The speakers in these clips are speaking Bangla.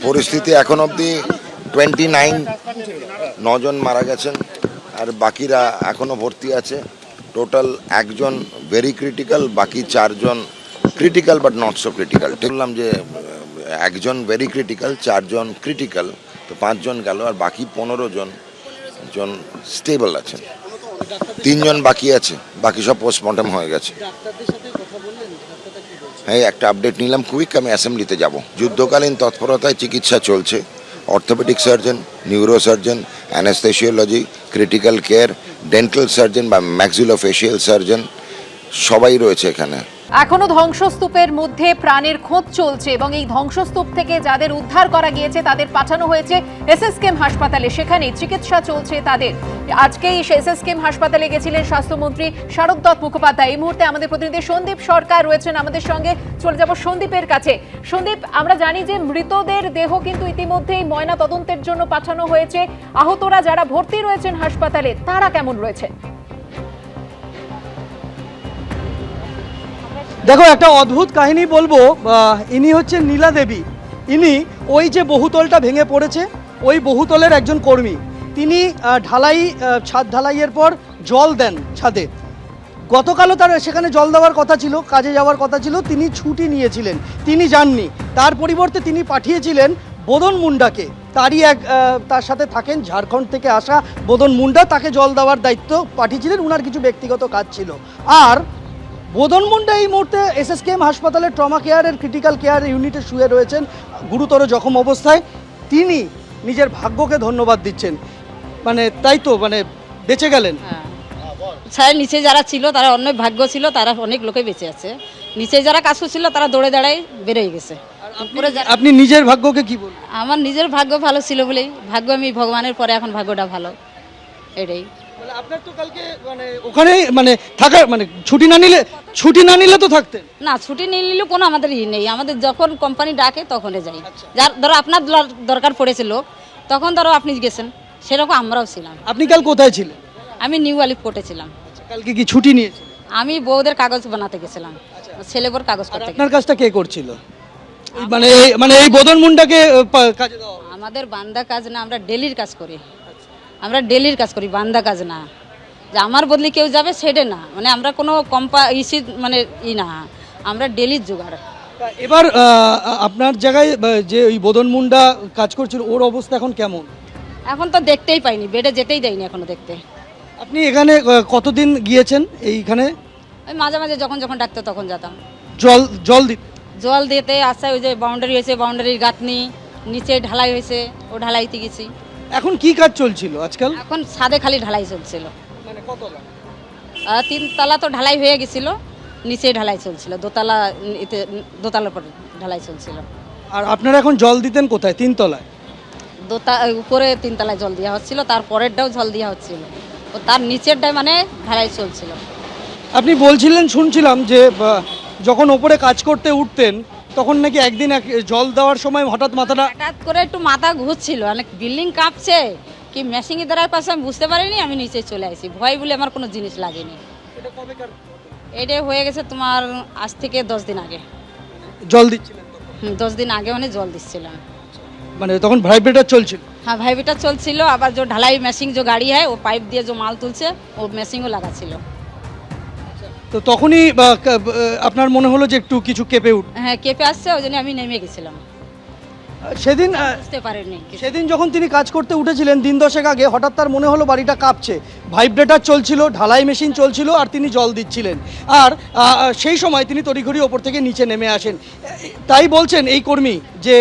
পরিস্থিতি এখন অবধি 29 9জন মারা গেছেন আর বাকিরা এখনো ভর্তি আছে। টোটাল একজন ভেরি ক্রিটিক্যাল, বাকি 4জন critical but not so critical. বললাম যে একজন ভেরি ক্রিটিক্যাল, 4জন ক্রিটিক্যাল, তো 5জন গেল আর বাকি 15জন স্টেবল আছেন। 3জন বাকি আছে, বাকি সব পোস্টমর্টম হয়ে গেছে। হ্যাঁ, একটা আপডেট নিলাম কুইক, আমি অ্যাসেম্বলিতে যাব। যুদ্ধকালীন তৎপরতায় চিকিৎসা চলছে। Orthopaedic surgeon, neuro surgeon, anaesthesiology, critical care, dental surgeon বা ম্যাক্সিলোফেশিয়াল সার্জন সবাই রয়েছে এখানে। এখনো ধ্বংসস্তূপের মধ্যে প্রাণের খোঁজ চলছে এবং এই ধ্বংসস্তূপ থেকে যাদের উদ্ধার করা গিয়েছে তাদের পাঠানো হয়েছে এসএসকেএম হাসপাতালে, সেখানে চিকিৎসা চলছে তাদের। আজকেই এসএসকেএম হাসপাতালে গেছিলেন স্বাস্থ্যমন্ত্রী শারদ দত্ত মুখোপাধ্যায়। এই মুহূর্তে আমাদের প্রতিনিধি সন্দীপ সরকার রয়েছেন আমাদের সঙ্গে, চলে যাব সন্দীপের কাছে। সন্দীপ, আমরা জানি যে মৃতদের দেহ কিন্তু ইতিমধ্যেই ময়না তদন্তের জন্য পাঠানো হয়েছে। আহতরা যারা ভর্তি রয়েছেন হাসপাতালে তারা কেমন রয়েছে? দেখো, একটা অদ্ভুত কাহিনী বলবো। ইনি হচ্ছেন নীলা দেবী। ইনি ওই যে বহুতলটা ভেঙে পড়েছে ওই বহুতলের একজন কর্মী। তিনি ছাদ ঢালাইয়ের পর জল দেন ছাদে। গতকালও তার সেখানে জল দেওয়ার কথা ছিল, কাজে যাওয়ার কথা ছিল, তিনি ছুটি নিয়েছিলেন, তিনি যাননি। তার পরিবর্তে তিনি পাঠিয়েছিলেন বোদন মুন্ডাকে। তার সাথে থাকেন ঝাড়খণ্ড থেকে আসা বোদন মুন্ডা, তাকে জল দেওয়ার দায়িত্ব পাঠিয়েছিলেন, উনার কিছু ব্যক্তিগত কাজ ছিল। আর বোদন মুন্ডা এই মুহূর্তে এসএসকেএম হাসপাতালের ট্রমা কেয়ারের ক্রিটিক্যাল কেয়ার ইউনিটে শুয়ে রয়েছেন গুরুতর জখম অবস্থায়। তিনি নিজের ভাগ্যকে ধন্যবাদ দিচ্ছেন, তাই তো বেঁচে গেলেন। স্যার, নিচে যারা ছিল তারা অনেক ভাগ্য ছিল, তারা অনেক লোকে বেঁচে আছে। নিচে যারা কাজ করছিল তারা দৌড়ে দাঁড়ায় বেরোয় গেছে। আপনি নিজের ভাগ্যকে কি বলবেন? আমার নিজের ভাগ্য ভালো ছিল বলেই ভাগ্য, আমি ভগবানের পরে এখন ভাগ্যটা ভালো, এটাই। আপনার তো কালকে ওখানে থাকার ছুটি না নিলে তো থাকতেন না। ছুটি নিয়ে নিলেও কোনো আমাদের নেই, আমাদের যখন কোম্পানি ডাকে তখনই যাই। যার ধরো আপনার দরকার পড়েছিল তখন ধরো আপনি গেছেন, সেরকম আমরাও ছিলাম। আপনি কাল কোথায় ছিলেন? আমি নিউ আলিপ কোর্টে ছিলাম। কালকে কি ছুটি নিয়েছিলেন? আমি বউদের কাগজ বানাতে গেছিলাম, ছেলেবোর কাগজ করতে। আপনার কাজটা কে করছিল? এই বোদন মুন্ডাকে কাজে দেওয়া? আমাদের বান্দা কাজ না, আমরা ডেলির কাজ করি। আমরা ডেলির কাজ করি, বান্দা কাজ না। যে আমার বদলে কেউ যাবে সেটা না, আমরা কোনো না, আমরা ডেলির জোগাড়। এবার আপনার জায়গায় যে ওই বোদন মুন্ডা কাজ করছিল, ওর অবস্থা এখন কেমন? এখন তো দেখতেই পাইনি, বেডে যেতেই দেয়নি এখনো দেখতে। আপনি এখানে কতদিন গিয়েছেন? এইখানে ওই মাঝে মাঝে যখন যখন ডাকতো তখন যেতাম। জল দিতে আসছে। ওই যে বাউন্ডারি হয়েছে, বাউন্ডারির গাঁথনি নিচে ঢালাই হয়েছে, ও ঢালাইতে গেছি। এখন কি কাজ চলছিল আজকাল? এখন ছাদে খালি ঢালাই চলছিল। 3 তলা তো ঢালাই হয়ে গেছিল, নিচে ঢালাই চলছিল, দোতলার পরে ঢালাই চলছিল। আর আপনারা এখন জল দিতেন কোথায়? 3 তলায়? উপরে 3 তলায় জল দেওয়া হচ্ছিল, তার পরেরটাও জল দেওয়া হচ্ছিল, ও তার নিচেরটাই ঢালাই চলছিল। আপনি বলছিলেন, শুনছিলাম যে যখন ওপরে কাজ করতে উঠতেন তখন নাকি একদিন জল দেওয়ার সময় হঠাৎ করে একটু মাথা ঘুরছিল, অনেক বিল্ডিং কাঁপছে কি মেশিং এর দ্বারা পাশে আমি বুঝতে পারিনি, আমি নিচে চলে আসি। ভয় বলে আমার কোনো জিনিস লাগেনি। এটা হয়ে গেছে তোমার আজ থেকে 10 দিন আগে। জল দিচ্ছিলেন? 10 দিন আগে জল দিচ্ছিলাম। তখন ভাইব্রেটর চলছিল? হ্যাঁ, ভাইব্রেটর চলছিল। আবার যে ঢালাই মেশিং যে গাড়ি হয়, ও পাইপ দিয়ে যে মাল তুলছে, ও মেশিংও লাগাচ্ছিল। তো তখনই আপনার মনে হলো যে একটু কিছু কেঁপে হ্যাঁ, কেঁপে আসছে, ওই জন্য আমি নেমে গেছিলাম। সেদিন বুঝতে পারিনি। সেদিন যখন তিনি কাজ করতে উঠেছিলেন দিন 10 আগে, হঠাৎ তার মনে হলো বাড়িটা কাঁপছে, ভাইব্রেটর চলছিল, ঢালাই মেশিন চলছিল, আর তিনি জল দিচ্ছিলেন। আর সেই সময় তিনি তড়িঘড়ি ওপর থেকে নিচে নেমে আসেন। তাই বলছেন এই কর্মী যে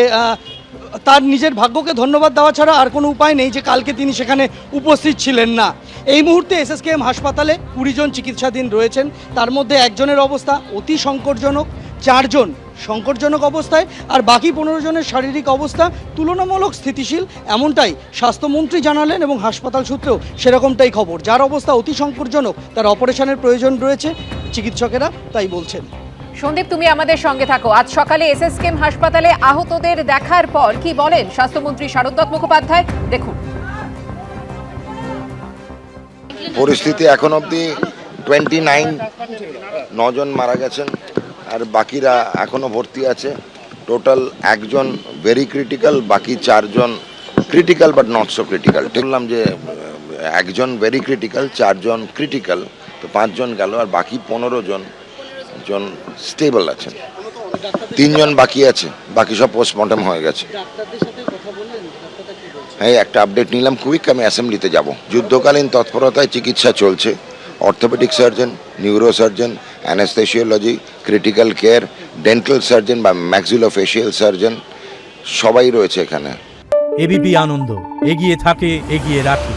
তার নিজের ভাগ্যকে ধন্যবাদ দেওয়া ছাড়া আর কোনো উপায় নেই যে কালকে তিনি সেখানে উপস্থিত ছিলেন না। এই মুহূর্তে এসএসকেএম হাসপাতালে 20 জন চিকিৎসাধীন রয়েছেন, তার মধ্যে একজনের অবস্থা অতি সংকটজনক, 4 জন সংকটজনক অবস্থায়, আর বাকি 15 জনের শারীরিক অবস্থা তুলনামূলক স্থিতিশীল, এমনটাই স্বাস্থ্যমন্ত্রী জানালেন এবং হাসপাতাল সূত্রেও সেরকমটাই খবর। যার অবস্থা অতি সংকটজনক, তার অপারেশনের প্রয়োজন রয়েছে, চিকিৎসকেরা তাই বলছেন। সন্দীপ, তুমি আমাদের সঙ্গে থাকো। আজ সকালে এসএসকেএম হাসপাতালে আহতদের দেখার পর কি বলেন স্বাস্থ্যমন্ত্রী শারদ দত্ত মুখোপাধ্যায়, দেখুন। পরিস্থিতি এখন অবধি 29 9জন মারা গেছেন আর বাকিরা এখনো ভর্তি আছে। টোটাল একজন ভেরি ক্রিটিক্যাল, বাকি চারজন critical but not so critical. বললাম যে একজন ভেরি ক্রিটিক্যাল, চারজন ক্রিটিক্যাল, তো 5 জন গেল, আর বাকি 15 জন স্টেবল আছেন। 3 জন বাকি আছে, বাকি সব পোস্টমর্টম হয়ে গেছে। হ্যাঁ, একটা আপডেট নিলাম কুইক, আমি অ্যাসেম্বলিতে যাব। যুদ্ধকালীন তৎপরতায় চিকিৎসা চলছে। Orthopaedic surgeon, neuro surgeon, anaesthesiology, critical care, dental surgeon বা ম্যাক্সিলোফেশিয়াল সার্জন সবাই রয়েছে এখানে। এবিপি আনন্দ, এগিয়ে থাকে, এগিয়ে রাখে।